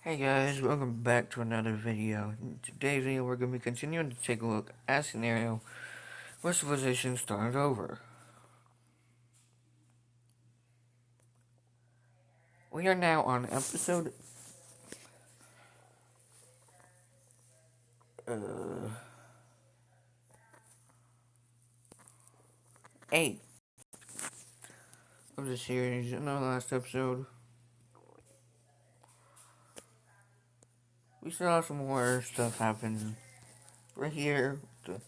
Hey guys, welcome back to another video. In today's video, we're going to be continuing to take a look at a scenario where civilization started over. We are now on episode uh, 8 of the series. In our last episode, we saw some more stuff happen right here. The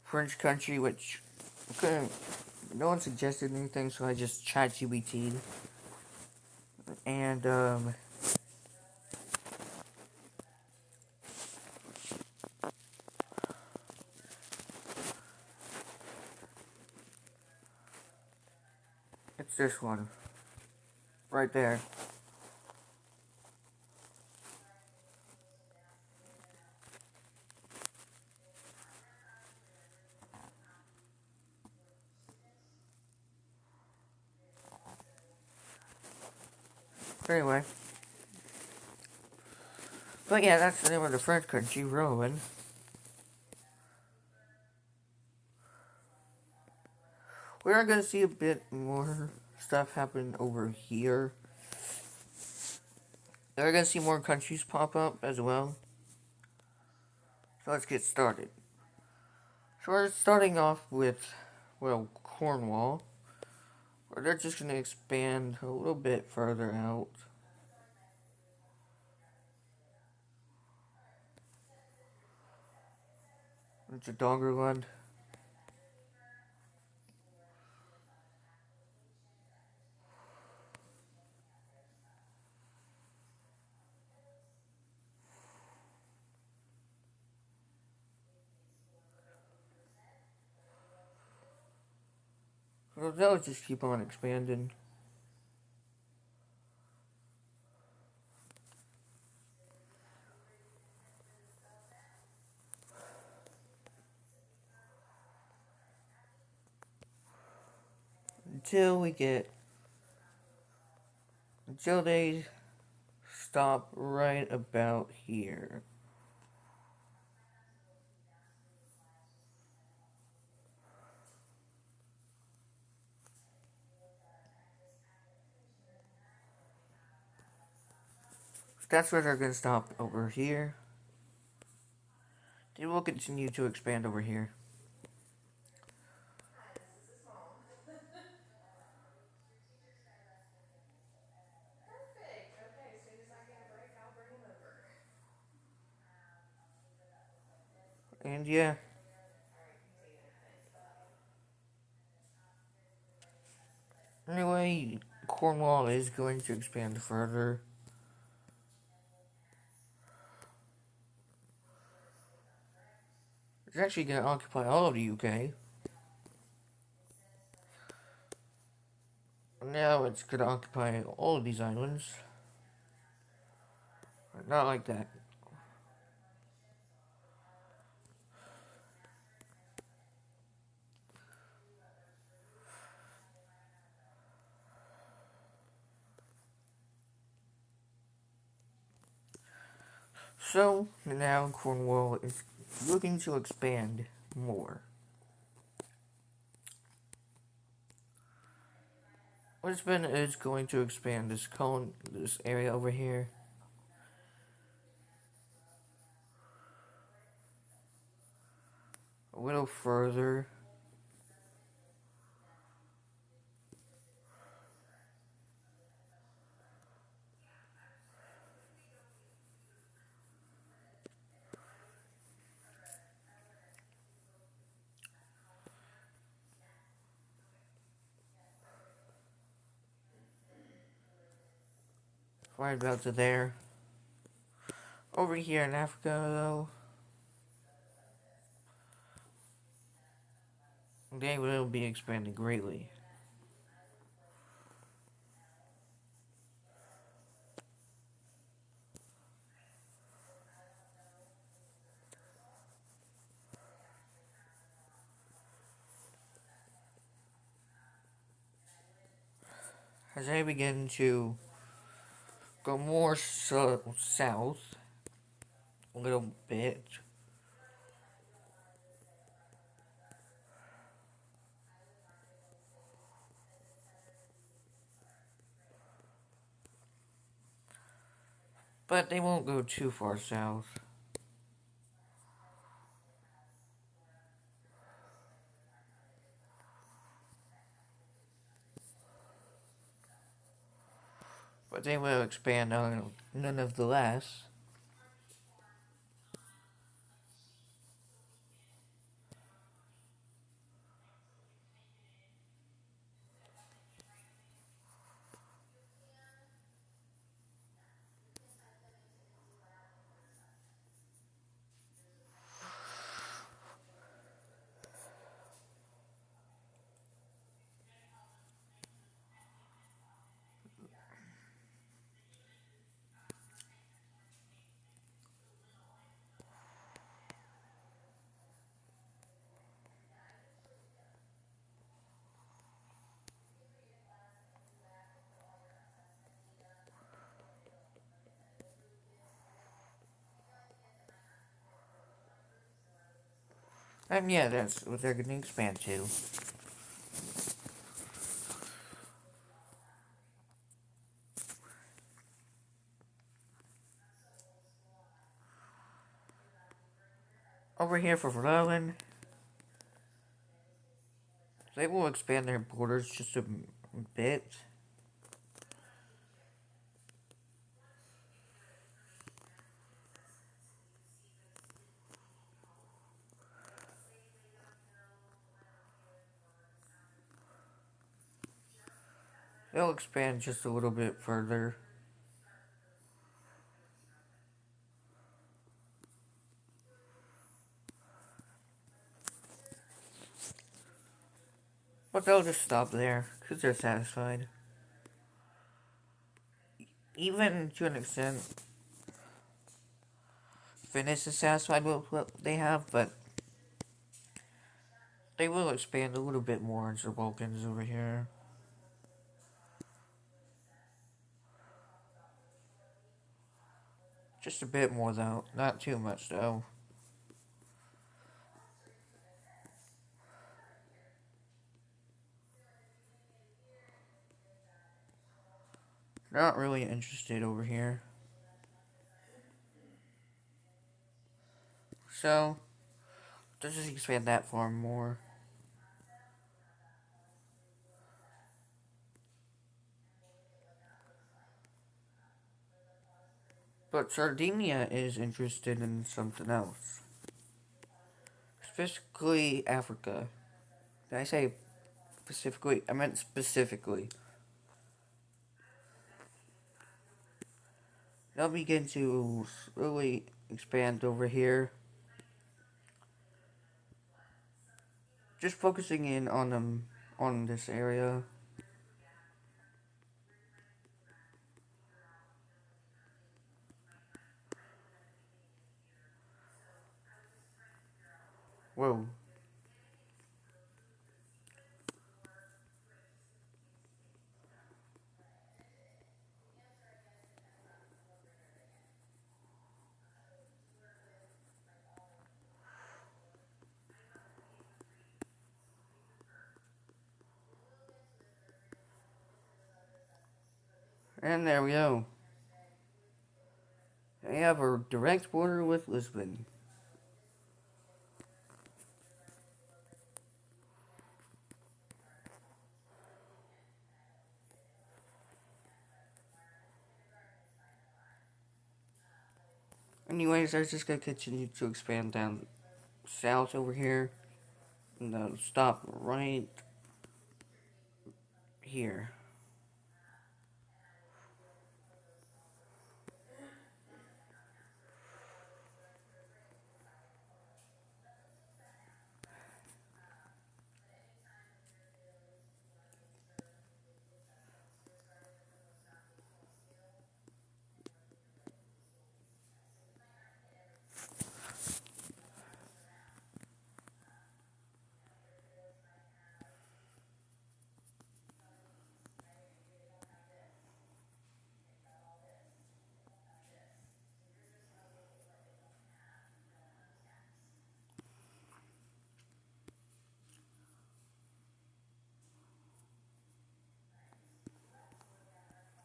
French country, which couldn't, no one suggested anything, so I just chat GBT'd. And, it's this one. Right there. Anyway. But yeah, that's the name of the French country, Rowan. We are going to see a bit more stuff happen over here. We're going to see more countries pop up as well. So let's get started. So we're starting off with, well, Cornwall. Where they're just going to expand a little bit further out. Into Doggerland. So they'll just keep on expanding. Until they stop right about here. So that's where they're going to stop over here. They will continue to expand over here. And yeah. Anyway, Cornwall is going to expand further. It's actually going to occupy all of the UK. Now it's going to occupy all of these islands. Not like that. So, now Cornwall is looking to expand more. Lisbon is going to expand this area over here. A little further. Right about to there. Over here in Africa, though, they will be expanding greatly. As they begin to go more south a little bit. But they won't go too far south. But they will expand on none of the less. And yeah, that's what they're going to expand to. Over here for Verlaine, they will expand their borders just a bit. They'll expand just a little bit further. But they'll just stop there, because they're satisfied. Even to an extent, Venice is satisfied with what they have, but they will expand a little bit more into the Balkans over here. Just a bit more, though. Not too much, though. Not really interested over here. So, let's just expand that far more. But Sardinia is interested in something else. Specifically, Africa. Did I say specifically? I meant specifically. They'll begin to slowly expand over here. Just focusing in on them, on this area. Whoa. And there we go. They have a direct border with Lisbon. Anyways, they're just gonna continue to expand down south over here. And they'll stop right here.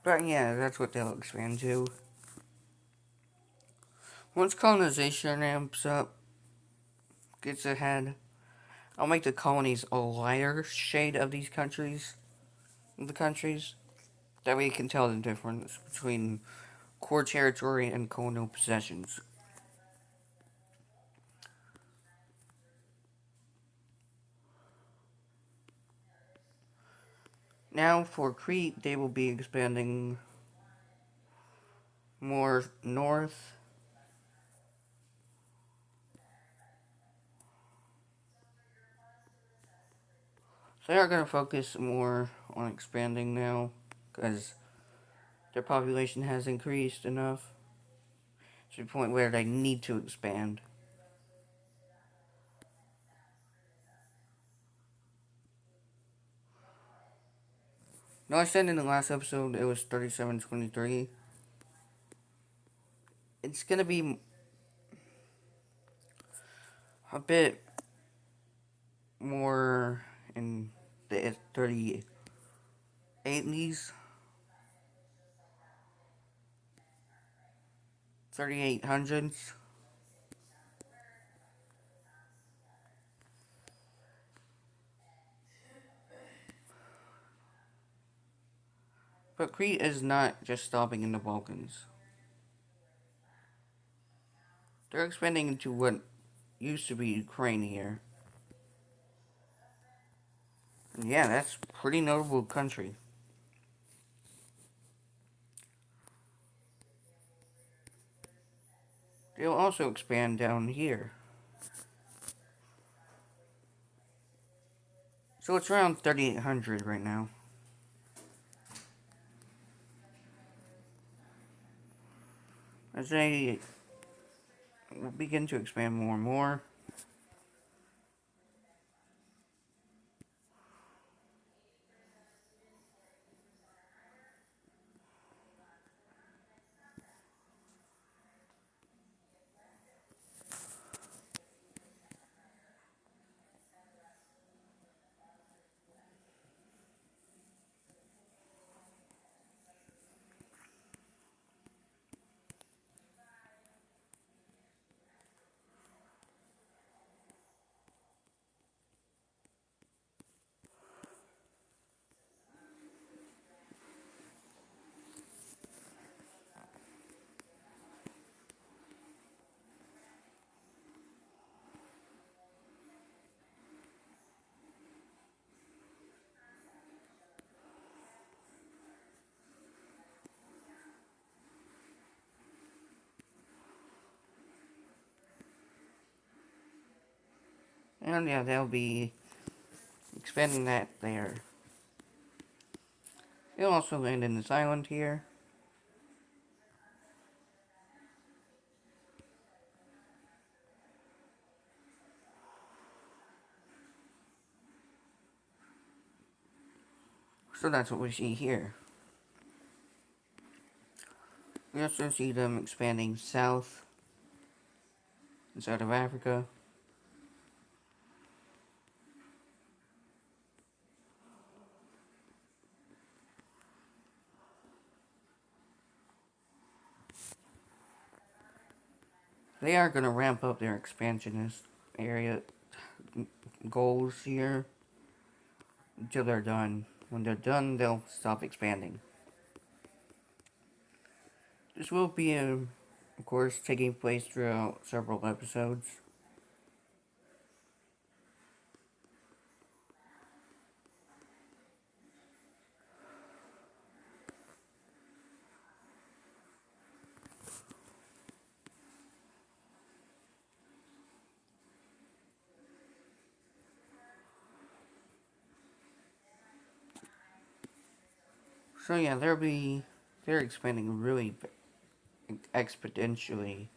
But yeah, that's what they'll expand to. Once colonization ramps up, gets ahead, I'll make the colonies a lighter shade of these countries. The countries. That way you can tell the difference between core territory and colonial possessions. Now for Crete, they will be expanding more north. So they are going to focus more on expanding now because their population has increased enough to the point where they need to expand. Now I said in the last episode it was 3723. It's going to be a bit more in the 3080s, 3800s. But Crete is not just stopping in the Balkans. They're expanding into what used to be Ukraine here. And yeah, that's a pretty notable country. They'll also expand down here. So it's around 3800 right now. As they will begin to expand more and more. And yeah, they'll be expanding that there. They'll also land in this island here. So that's what we see here. We also see them expanding south inside of Africa. They are going to ramp up their expansionist area goals here until they're done. When they're done, they'll stop expanding. This will be, of course, taking place throughout several episodes. So yeah, they're expanding really exponentially.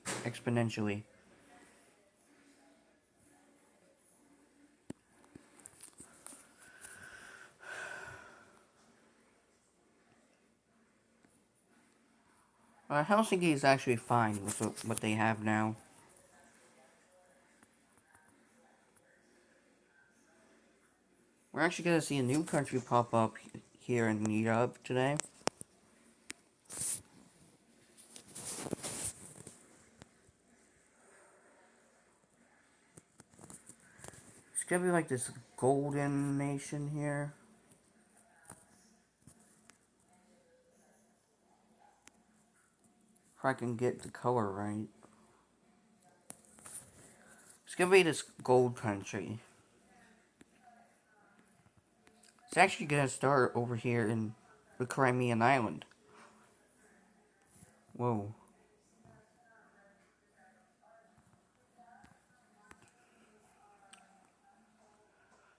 Helsinki is actually fine with what they have now. We're actually going to see a new country pop up here in Europe today. gonna be like this golden nation here. If I can get the color right. It's gonna be this gold country. It's actually gonna start over here in the Crimean Island. Whoa.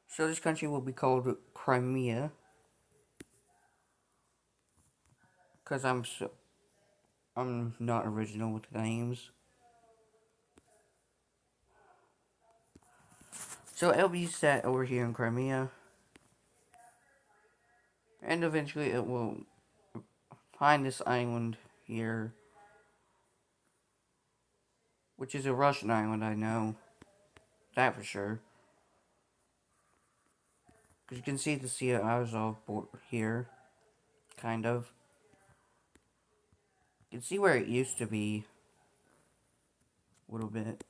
So this country will be called Crimea. Because I'm not original with the names. So it'll be set over here in Crimea. And eventually it will find this island here. Which is a Russian island, I know. That for sure. Because you can see the Sea of Azov here. Kind of. You can see where it used to be. A little bit.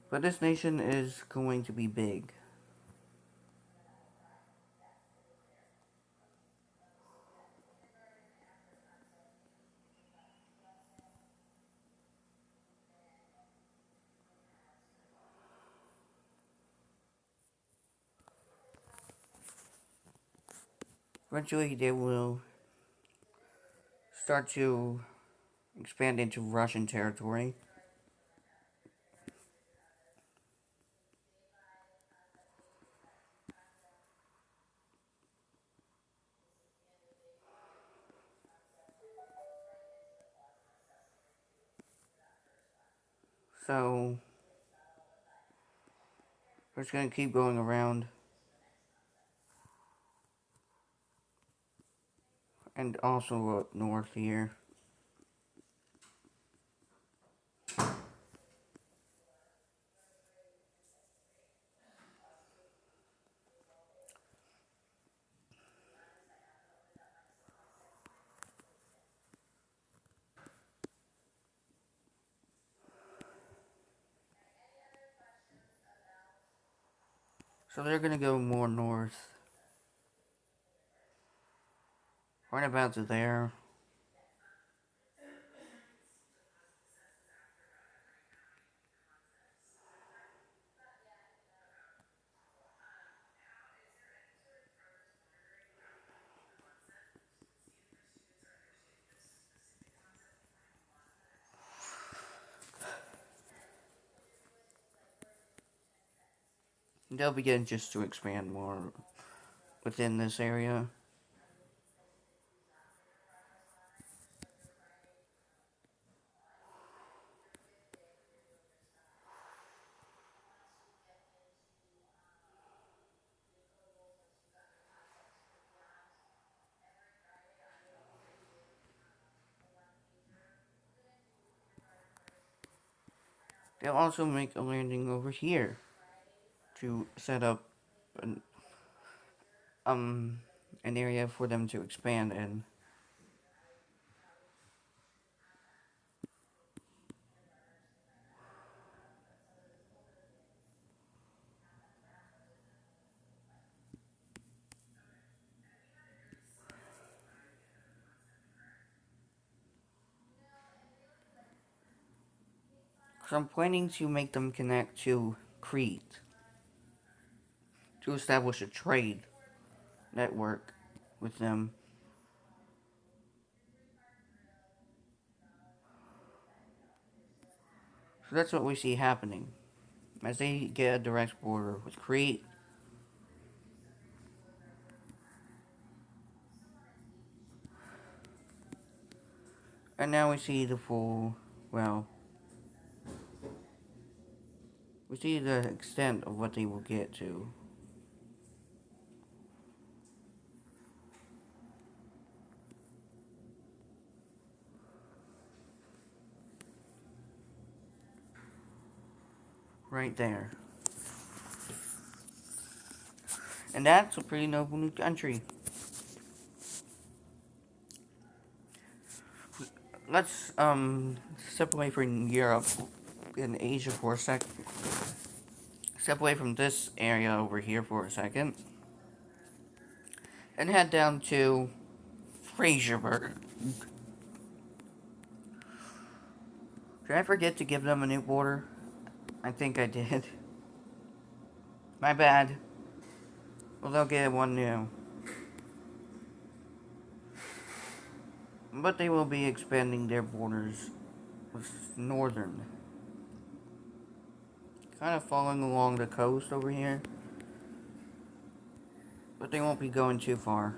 But this nation is going to be big. Eventually they will start to expand into Russian territory. So, we're just going to keep going around. And also up north here. So they're going to go more north. Right about to there. They'll begin just to expand more within this area. They'll also make a landing over here to set up an area for them to expand in. So I'm planning to make them connect to Crete to establish a trade network with them. So that's what we see happening. As they get a direct border with Crete. And now we see the full, well, we see the extent of what they will get to. Right there. And that's a pretty noble new country. Let's step away from Europe in Asia for a second. Step away from this area over here for a second. And head down to Fraserburg. Did I forget to give them a new border? I think I did. My bad. Well, they'll get one new. But they will be expanding their borders with northern. Kind of following along the coast over here. But they won't be going too far.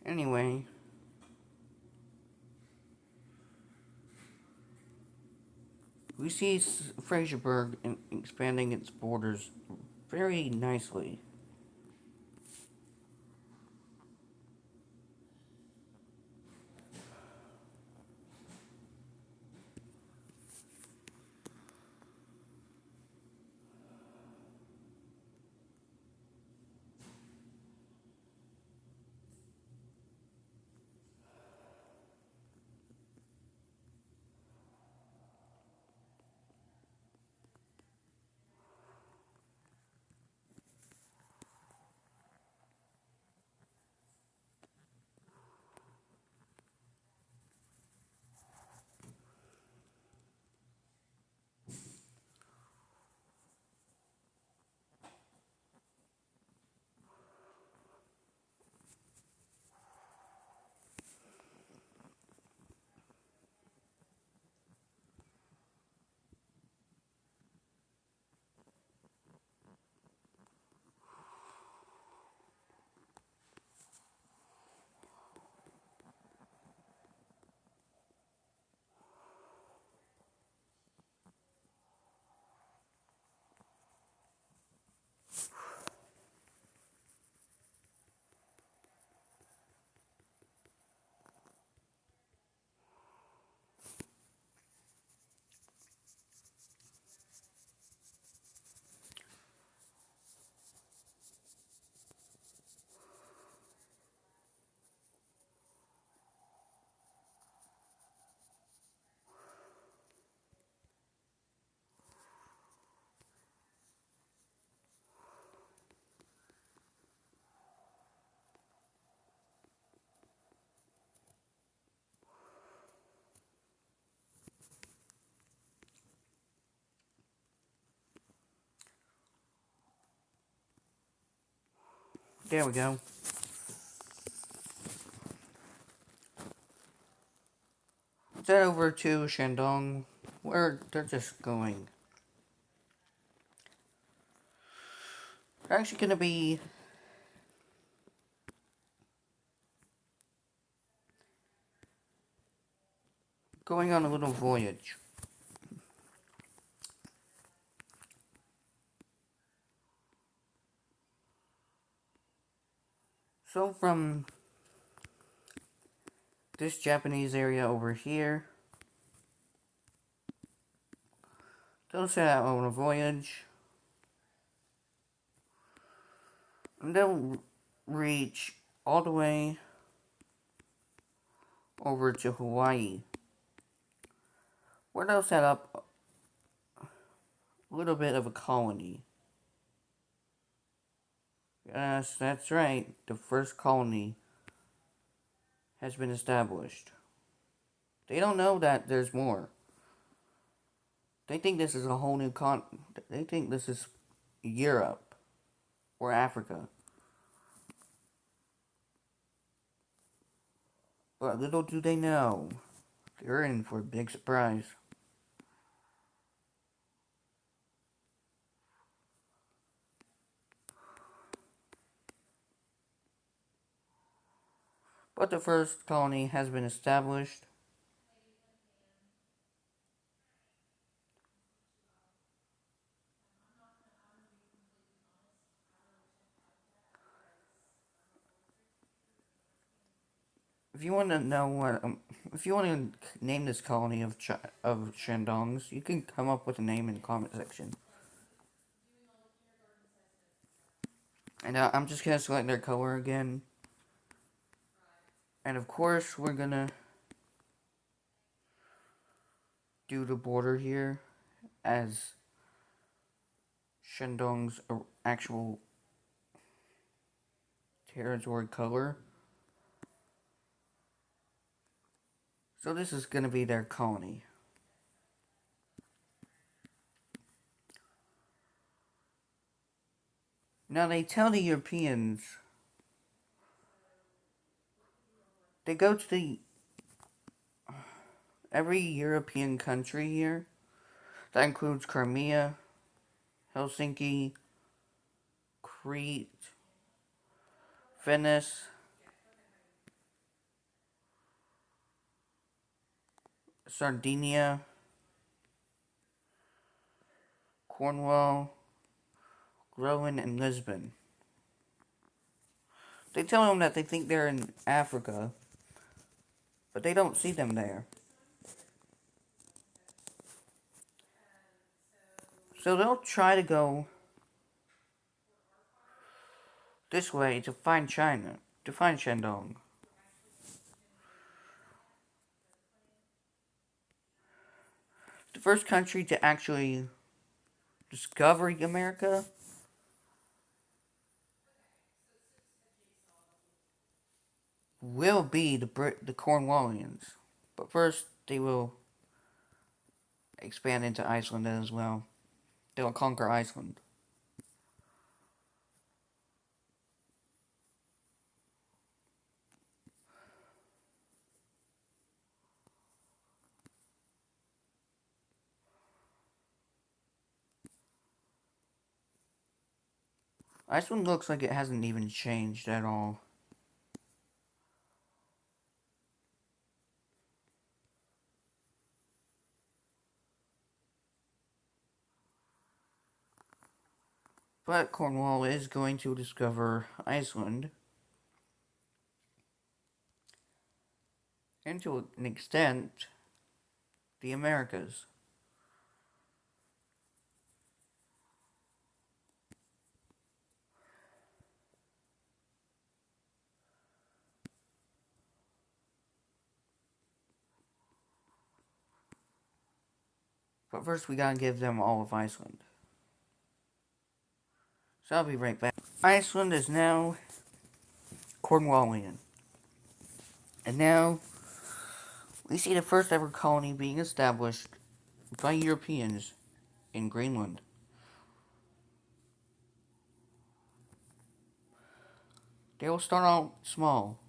Anyway, we see Fraserburg expanding its borders very nicely. There we go. Let's head over to Shandong, where they're just going. They're actually going to be going on a little voyage. So from this Japanese area over here, they'll set out on a voyage. And they'll reach all the way over to Hawaii, where they'll set up a little bit of a colony. Yes, that's right. The first colony has been established. They don't know that there's more. They think this is a whole new They think this is Europe or Africa. But little do they know, they're in for a big surprise. But the first colony has been established. If you want to know what, if you want to name this colony of Shandongs, you can come up with a name in the comment section. And I'm just gonna select their color again. And of course, we're gonna do the border here as Shandong's actual territory color. So this is gonna be their colony. Now they tell the Europeans, they go to every European country here. That includes Crimea, Helsinki, Crete, Venice, Sardinia, Cornwall, Rowan, and Lisbon. They tell them that they think they're in Africa, but they don't see them there. So they'll try to go this way to find China, to find Shandong. The first country to actually discover America will be the Cornwallians. But first, they will expand into Iceland as well. They will conquer Iceland. Iceland looks like it hasn't even changed at all. But Cornwall is going to discover Iceland. And to an extent, the Americas. But first we gotta give them all of Iceland. So I'll be right back. Iceland is now Cornwallian. And now we see the first ever colony being established by Europeans in Greenland. They will start out small.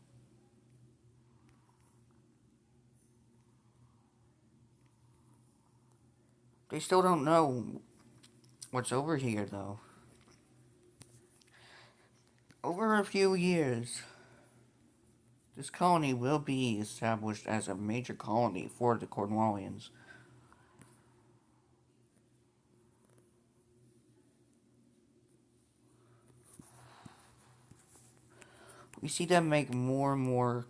They still don't know what's over here though. Over a few years, this colony will be established as a major colony for the Cornwallians. We see them make more and more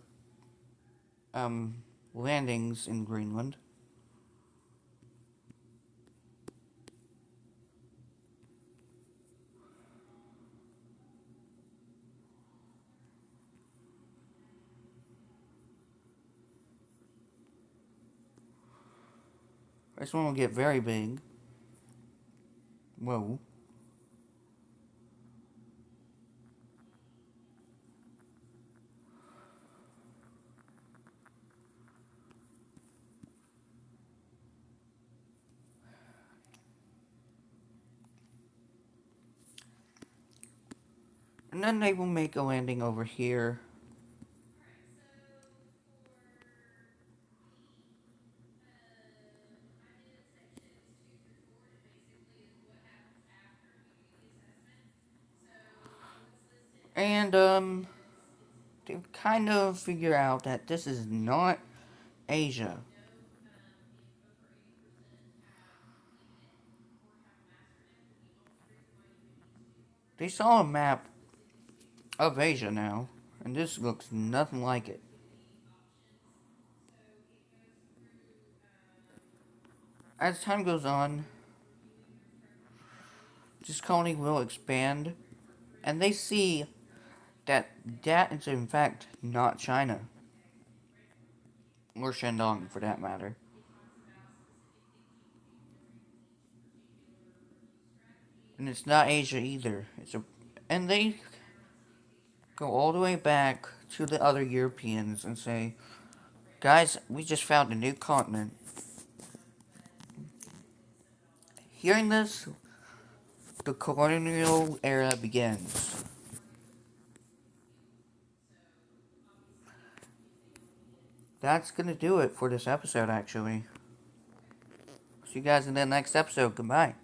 landings in Greenland. This one will get very big. Whoa. And then they will make a landing over here. And, to kind of figure out that this is not Asia. They saw a map of Asia now, and this looks nothing like it. As time goes on, this colony will expand, and they see that that is in fact not China, or Shandong for that matter. And it's not Asia either. And they go all the way back to the other Europeans and say, guys, we just found a new continent. Hearing this, the colonial era begins. That's gonna do it for this episode, actually. See you guys in the next episode. Goodbye.